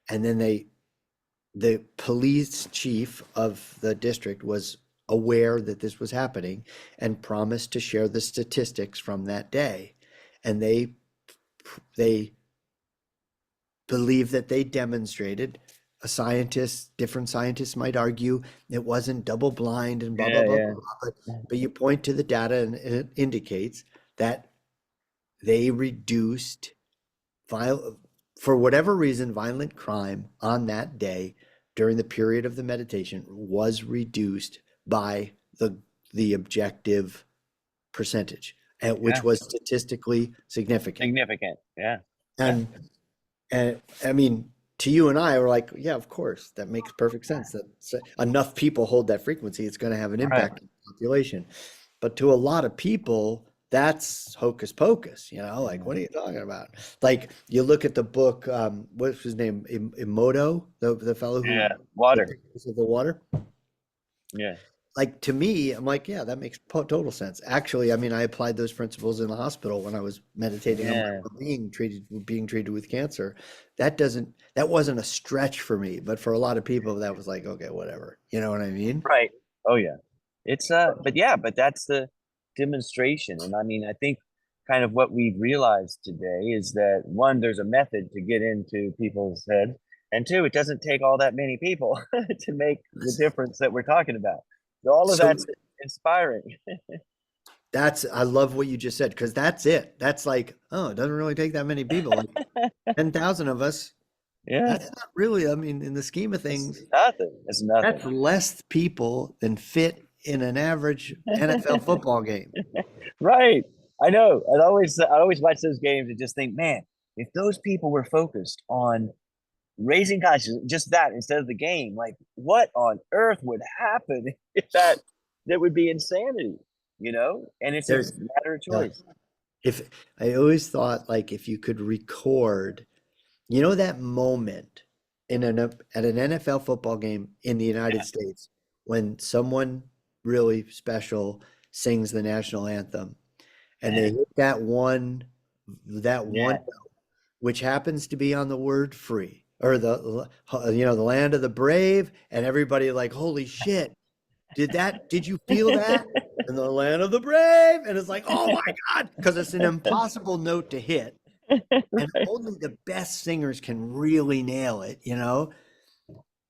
And then the police chief of the district was aware that this was happening and promised to share the statistics from that day. And they believe that they demonstrated. Different scientists might argue it wasn't double blind and blah blah yeah, blah yeah, blah, but you point to the data and it indicates that they reduced viol for whatever reason, violent crime on that day during the period of the meditation was reduced by the objective percentage, which yeah. was statistically significant. Significant. Yeah, yeah, And And I mean, to you and I, we're like, yeah, of course, that makes perfect sense. That enough people hold that frequency, it's going to have an right. impact on the population. But to a lot of people, that's hocus pocus, like, what are you talking about? Like, you look at the book, what's his name? Emoto, the fellow who, Yeah, the water. Pictures of the Water. Yeah, Like, to me, I'm like, yeah, that makes total sense. Actually, I mean, I applied those principles in the hospital when I was meditating on my yeah. being treated with cancer. That wasn't a stretch for me, but for a lot of people, that was like, okay, whatever. You know what I mean? Right. Oh yeah. It's but yeah, but that's the demonstration. And I mean, I think kind of what we've realized today is that one, there's a method to get into people's heads, and two, it doesn't take all that many people to make the difference that we're talking about. So all of So that's inspiring. I love what you just said, because that's it. That's like, oh, it doesn't really take that many people. Like 10,000 of us, Yeah. that's not really, I mean, in the scheme of It's things, nothing. It's that's nothing. less people than fit in an average NFL football game. Right. I know. I always watch those games and just think, man, if those people were focused on raising consciousness, just that instead of the game, like what on earth would happen if that would be insanity, And it's a There's, matter of uh, choice. if I always thought, like, if you could record, that moment at an NFL football game in the United States when someone really special sings the national anthem, and they hit that one Yeah. which happens to be on the word free, or the land of the brave, and everybody like, holy shit, did you feel that? In the land of the brave, and it's like, oh my God, because it's an impossible note to hit, and Right. only the best singers can really nail it.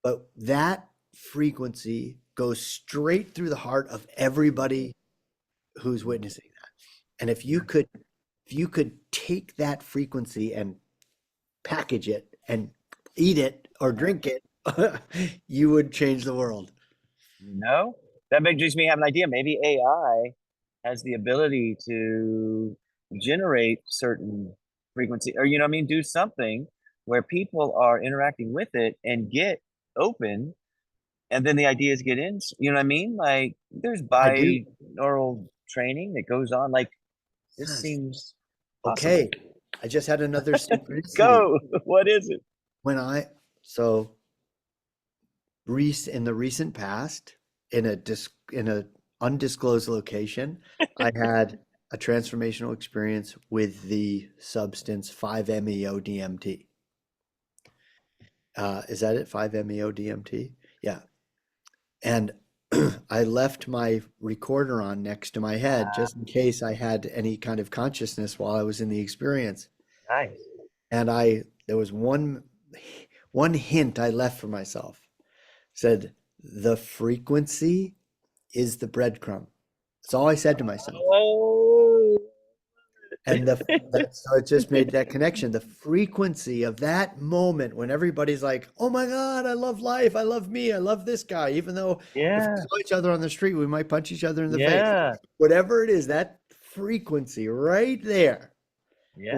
But that frequency goes straight through the heart of everybody who's witnessing that. And if you could take that frequency and package it and eat it or drink it, you would change the world. No, that makes me have an idea. Maybe AI has the ability to generate certain frequency, or what I mean, do something where people are interacting with it and get open, and then the ideas get in. You know what I mean? Like there's I do. binaural training that goes on. Like this Yes. seems possible. Okay. I just had another synchronicity Go. What is it? when I so in the recent past, in a undisclosed location, I had a transformational experience with the substance 5-MeO-DMT. Is that it? 5-MeO-DMT? Yeah. And I left my recorder on next to my head just in case I had any kind of consciousness while I was in the experience. Nice. And there was one hint I left for myself. Said, the frequency is the breadcrumb. That's all I said to myself. Oh. And so it just made that connection. The frequency of that moment when everybody's like, oh my God, I love life. I love me. I love this guy. Even though if we Yeah. saw each other on the street, we might punch each other in the face. Yeah. Whatever it is, that frequency right there. Yeah.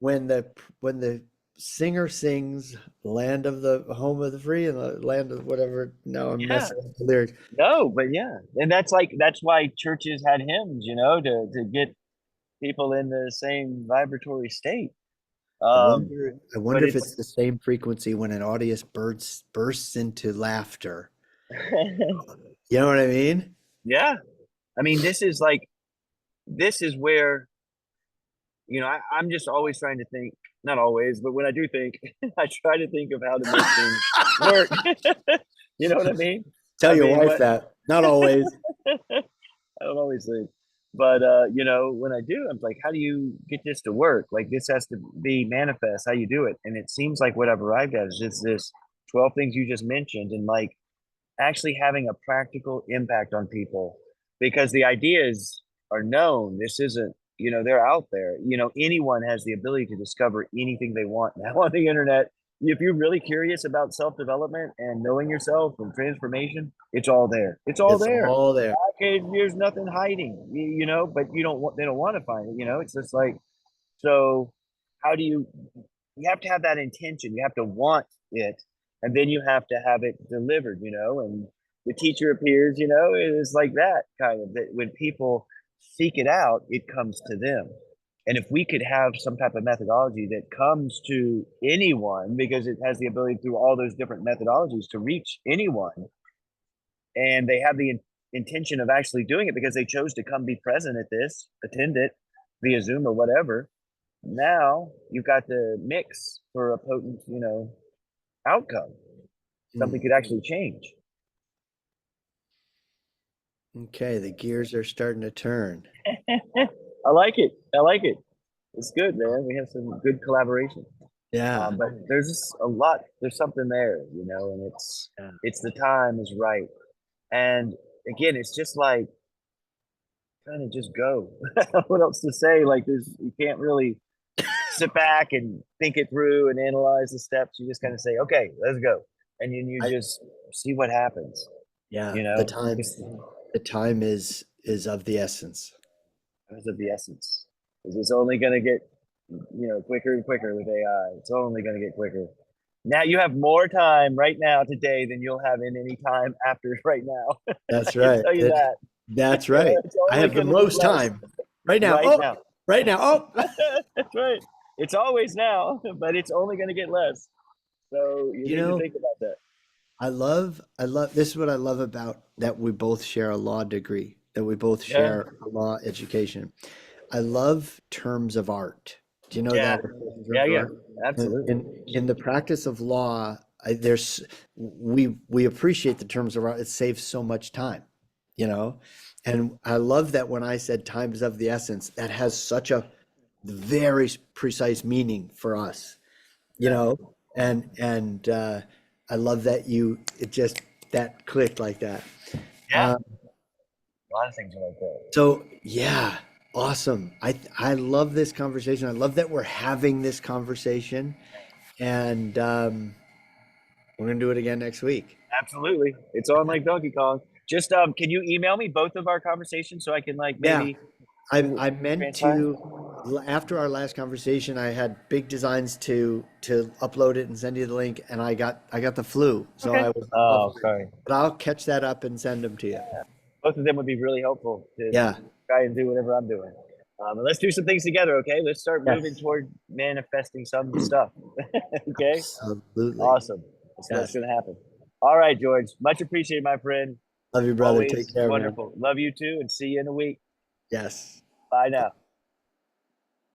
When the singer sings land of the home of the free and the land of whatever. No, I'm Yeah. messing up the lyrics. No, but yeah, and that's why churches had hymns, to get people in the same vibratory state. I Um, wonder I but wonder if it's it's the same frequency when an audience bursts into laughter. You know what I mean? yeah. I mean, this is where I'm just always trying to think, not always, but when I do think, I try to think of how to make things work. You know what I mean? Tell I your mean, wife what that. Not always. I don't always think. But when I do, I'm like, how do you get this to work? Like this has to be manifest, how you do it. And it seems like what I've arrived at is just this 12 things you just mentioned and like actually having a practical impact on people because the ideas are known. This isn't, they're out there. Anyone has the ability to discover anything they want now on the internet. If you're really curious about self-development and knowing yourself and transformation, it's all there. It's all It's there. all there. Okay, there's nothing hiding, but you don't want, they don't want to find it, it's just like, so how do you have to have that intention, you have to want it, and then you have to have it delivered, and the teacher appears, it is like that kind of that when people seek it out, it comes to them. And if we could have some type of methodology that comes to anyone, because it has the ability through all those different methodologies to reach anyone, and they have the intention of actually doing it because they chose to come be present at this, attend it via Zoom or whatever. Now you've got the mix for a potent, outcome. Something could actually change. Okay, the gears are starting to turn. I like it. I like it. It's good, man. We have some good collaboration. Yeah. But there's just a lot. There's something there, and Yeah. it's the time is right. And again, it's just like kind of just go. What else to say? Like you can't really sit back and think it through and analyze the steps. You just kind of say, okay, let's go, and then you I, just see what happens. yeah, You know, just the time is of the essence. because of the essence. Because it's only going to get quicker and quicker with AI. It's only going to get quicker. Now you have more time right now today than you'll have in any time after right now. I That's can right. tell you that. That's right. It's I only have the going to get most less time right now. right Oh, now. right now. Oh, That's right. It's always now, but it's only going to get less. So you you need to know, think about that. I love, this is what I love about that we both share a law degree, that we both Yeah. share a law education. I love terms of art. Do you know Yeah. that definition of Yeah. terms of Yeah. art? Absolutely. In the practice of law, we appreciate the terms of art. It saves so much time, you know? And I love that when I said time is of the essence, that has such a very precise meaning for us, you Yeah. know? And I love that it just, that clicked like that. Yeah. Um, A lot of things are like that. so yeah, awesome. I love this conversation. I love that we're having this conversation, and we're gonna do it again next week. Absolutely. It's on like Donkey Kong. Just can you email me both of our conversations so I can like Yeah, maybe I meant transpire? to, after our last conversation, I had big designs to upload it and send you the link, and I got the flu, so Okay. I was off. Oh, sorry. But I'll catch that up and send them to you. Both of them would be really helpful to Yeah. try and do whatever I'm doing. And let's do some things together, okay? Let's start moving Yes. toward manifesting some stuff. Okay? Absolutely. Awesome. That's what's Yes. going to happen. All right, George. Much appreciated, my friend. Love you, brother. Take Always care, man. wonderful. Love you too, and see you in a week. Yes. Bye now.